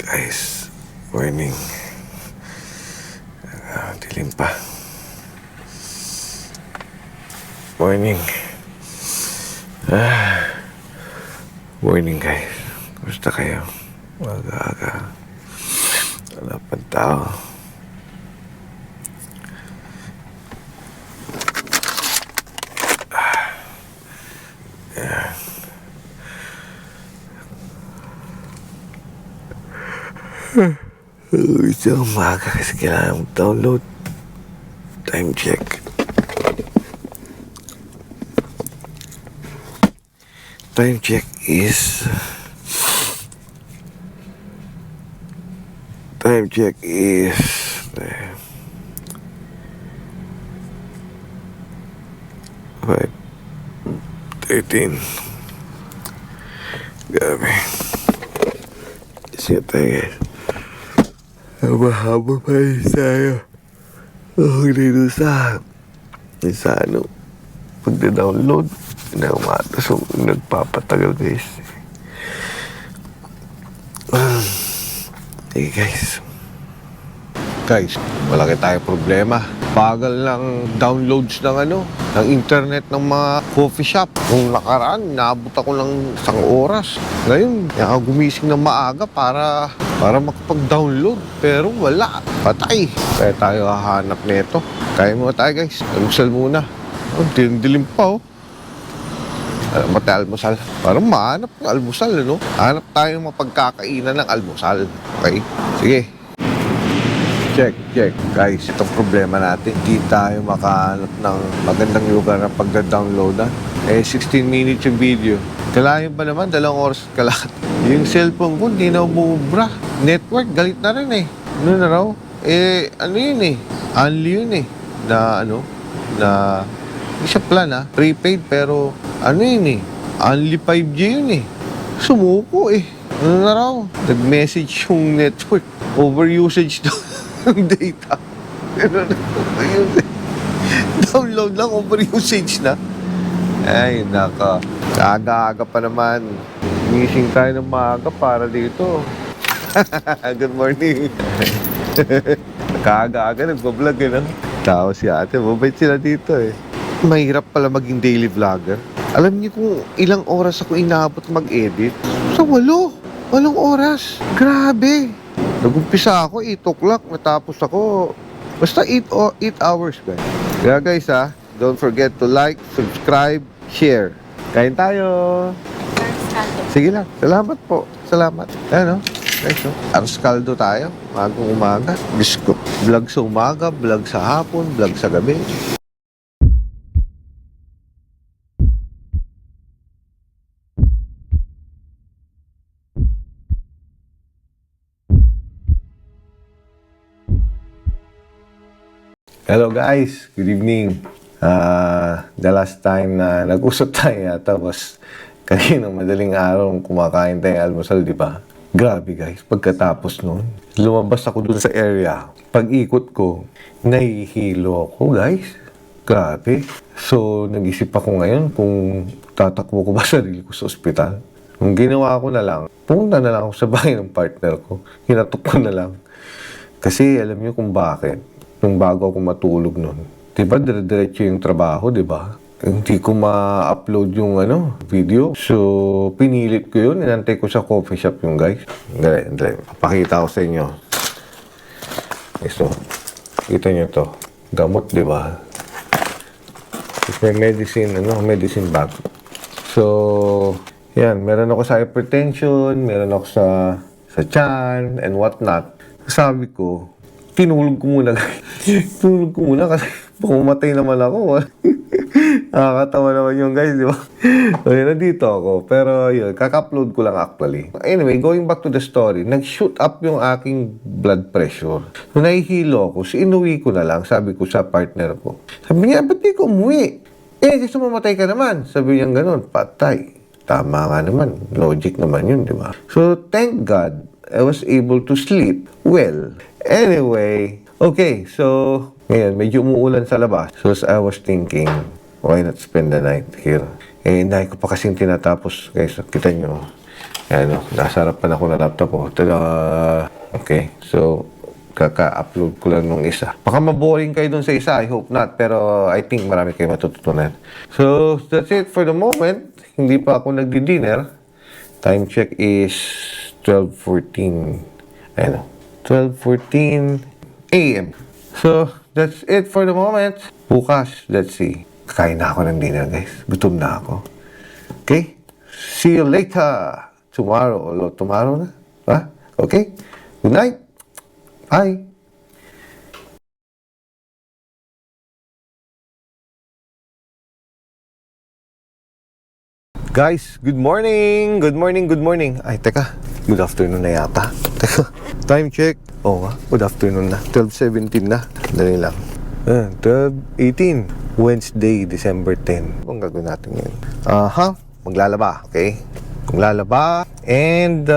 Guys, morning. Dilim pa. Morning. Morning guys. Kumusta kayo? Aga-aga. Wala pang tao. Ito umaga kasi kailangan download. Time check. Time check is 5:13. Grabe. Sige tayo guys. Haba-haba pa rin tayo. Dito sa pagda-download na umata. So, nagpapatagal guys. Hey guys. Guys, malaki tayo problema. Bagal ng downloads ng internet ng mga coffee shop. Nung nakaraan, naabot ako ng 1 oras. Ngayon, gumising ng maaga para makapag-download. Pero wala. Patay. Kaya tayo hahanap nito. Kaya muna tayo guys. Almusal muna. Dilim pa Alam mo tayo almusal. Parang mahanap ng almusal, Hanap tayo ng mapagkakainan ng almusal. Okay? Sige. Check. Guys, itong problema natin. Hindi tayo makahanap ng magandang lugar na pagda-downloadan. 16 minutes yung video. Kailangan pa naman, 2 oras kalahati. Yung cellphone ko, hindi na umubra. Network, galit na rin Ano na raw? Only yun na hindi siya plan prepaid pero only 5G yun Sumuko Ano na raw? Nag-message yung network. Overusage ng data. Download lang, overusage na. Ay, naka. Aga-aga pa naman. Gising tayo ng maaga para dito. Good morning. Naka-aga-aga, nagbablog Tao si ate, mabait sila dito Mahirap pala maging daily vlogger. Alam niyo kung ilang oras ako inaabot mag-edit? Sa 8 oras. Grabe. Nag-umpisa ako 8 o'clock, natapos ako basta 8 hours guys. Kaya guys don't forget to like, subscribe, share. Kain tayo. Sige lang. Salamat po. Salamat. Guys, aros kaldo tayo. Umaga. Bisko. Vlog sa umaga, vlog sa hapon, vlog sa gabi. Hello guys, good evening. The last time na nag-usap tayo yata was kanina madaling araw kumakain tayong almusal, di ba? Grabe guys, pagkatapos nun, lumabas ako dun sa area. Pag-ikot ko, nahihilo ako guys. Grabe. So, nag-isip ako ngayon kung tatakbo ko ba sarili ko sa ospital. Kung ginawa ko na lang, pumunta na lang ako sa bahay ng partner ko. Hinatok ko na lang. Kasi alam niyo kung bakit. Nung bago ako matulog nun. Diba, dire-diretso yung trabaho, diba? Hindi ko ma-upload yung video. So, pinilit ko yun. Inantay ko sa coffee shop yung guys. Dali. Papakita ko sa inyo. So, kita nyo to. Gamot, diba? May medicine bag. So, yan. Meron ako sa hypertension, meron ako sa tiyan, and whatnot. Sabi ko, tinulog ko muna kasi pumatay naman ako. Nakakatawa naman yung guys, di ba? Okay, nandito ako. Pero yun, kaka-upload ko lang actually. Anyway, going back to the story, nag-shoot up yung aking blood pressure. So, nahihilo ako. So, inuwi ko na lang, sabi ko sa partner ko. Sabi niya, ba't di ko umuwi? Kasi mamatay ka naman. Sabi niya ganun, patay. Tama nga naman. Logic naman yun, di ba? So, thank God, I was able to sleep well. Anyway, okay, so ngayon, medyo umuulan sa labas. So, I was thinking, why not spend the night here? Dahil ko pa kasing tinatapos, guys, kita nyo, Ayan o, nasa harapan ako ng laptop ko. Tada! Okay, so kaka-upload ko lang nung isa. Baka maboring kayo dun sa isa, I hope not. Pero I think marami kayo matututunan. So, that's it for the moment. Hindi pa ako nagdi-dinner. Time check is 12:14. Ayan o, 12:14 a.m. So, that's it for the moment. Bukas, let's see. Kakain na ako ng dinner, guys. Gutom na ako. Okay? See you later. Tomorrow. Tomorrow na? Ha? Okay? Good night. Bye. Guys, good morning! Good morning, good morning. Ay, teka. Good afternoon na yata. Teka. Time check. Oo nga. Good afternoon na. 12:17 na. Dali lang. 12:18. Wednesday, December 10. Ang gagawin natin ngayon? Maglalaba. Okay? Maglalaba. And,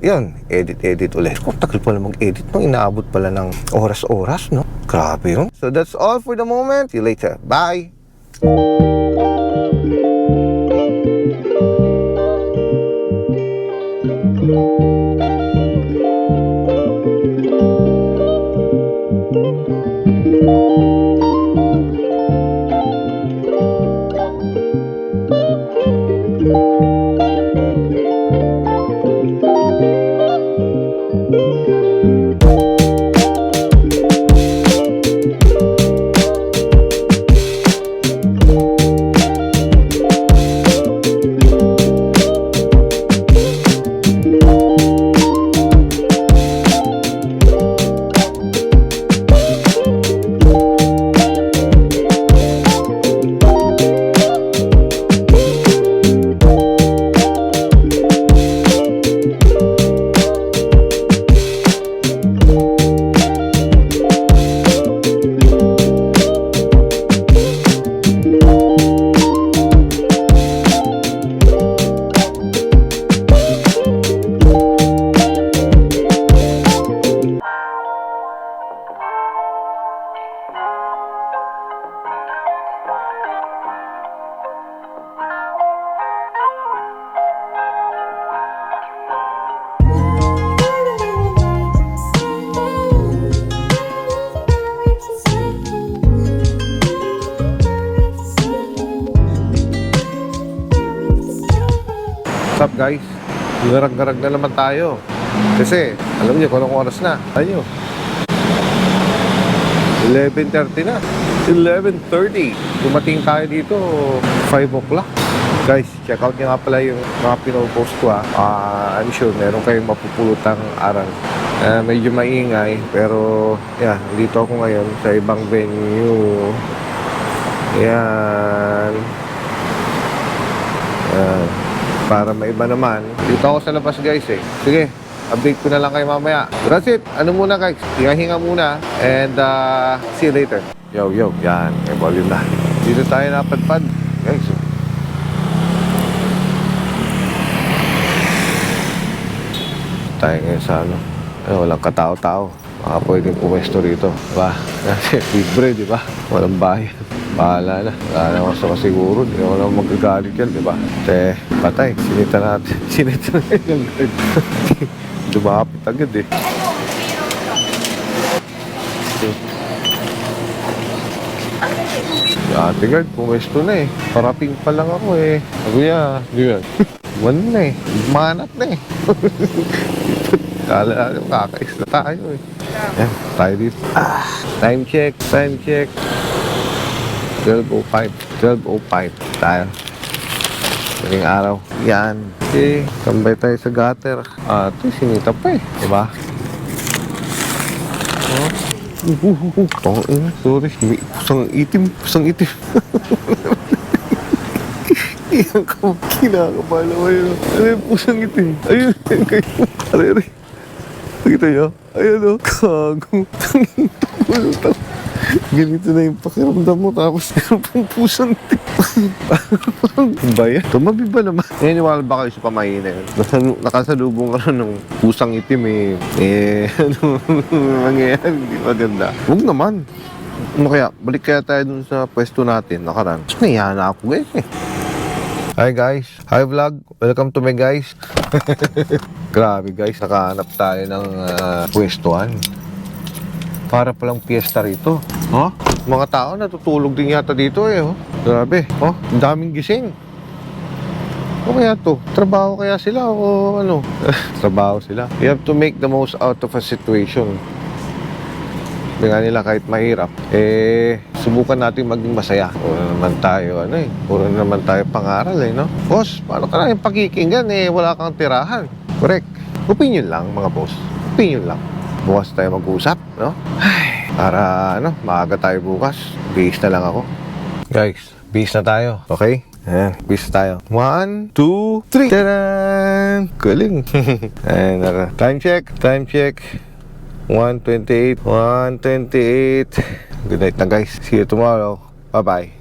yun. Edit ulit. Kung tagal pala mag-edit, no? Inaabot pala ng oras-oras, no? Grabe yun. So, that's all for the moment. See you later. Bye! What's up guys? Garag-garag na naman tayo. Kasi, alam niyo kung anong oras na. Ayo. 11:30 na. 11:30. Dumating tayo dito 5 o'clock. Guys, check out nyo nga pala yung mga pinopost ko I'm sure meron kayong mapupulutang aral. Medyo maingay, pero yeah, dito ako ngayon sa ibang venue. Yan. Para maiba naman. Dito ako sa labas guys eh. Sige, update ko na lang kayo mamaya. That's it. Ano muna guys? Hinga-hinga muna. And see you later. Yo. Yan. May volume na. Dito tayo napadpad. Guys. Tayo ngayon sa ano. Walang katao-tao. Baka pwedeng pumesto rito. Diba? Kasi libre, diba? Walang bayan. Bahala na. Wala naman sa kasiguro. Hindi naman naman magagalit yan, diba? Te, patay. Sinita natin. Sinita na yung guard. Dumapit agad eh. Ate guard, pumesto na eh. Parating pa lang ako eh. Sabi niya, di ba? Wala na eh. Manat na eh. Kala natin, kakais na tayo eh. Yan, tayo dito. Time check. 12:05 tayo. Maling araw. Yan. Okay, tambay tayo sa gutter. Ito, sinita pa eh. Diba? Sorry. May pusang itim. Iyan ko. Kinakabala ko yun. Ano yung pusang itim? Ayun. Aray. Nakita nyo? Ayun o. Kago. Ganito na yung pakiramdam mo, tapos meron pang pusang itim. Parang bayan. Tumabi ba naman? Naniniwala ba kayo sa pamahiin na yun? Nakasalubong ka ng pusang itim ano mangyayari? Hindi maganda. Huwag naman. Ano kaya? Balik kaya tayo dun sa pwesto natin, nakaraan. Mas nahiya na ako guys eh. Hi guys, hi vlog, welcome to me guys. Grabe guys, nakahanap tayo ng pwestuhan. Para palang piyesta rito. Oh, mga tao natutulog din yata dito eh. Oh. Grabe, oh, daming gising. O kaya to? Trabaho kaya sila o ano? Trabaho sila. You have to make the most out of a situation. Sabi nga nila kahit mahirap, subukan natin maging masaya. Puro naman tayo, puro naman tayo pangaral no? Boss, paano ka na yung pakikinggan wala kang tirahan. Correct. Opinion lang mga boss. Opinion lang. Bukas tayo mag-usap, no? Ay, para maaga tayo bukas. Bihis na lang ako. Guys, bihis na tayo, okay? Ayan, bihis tayo. 1, 2, 3. Tadaan! Galing. Ayan, time check. 1:28. Good night na guys. See you tomorrow. Bye-bye.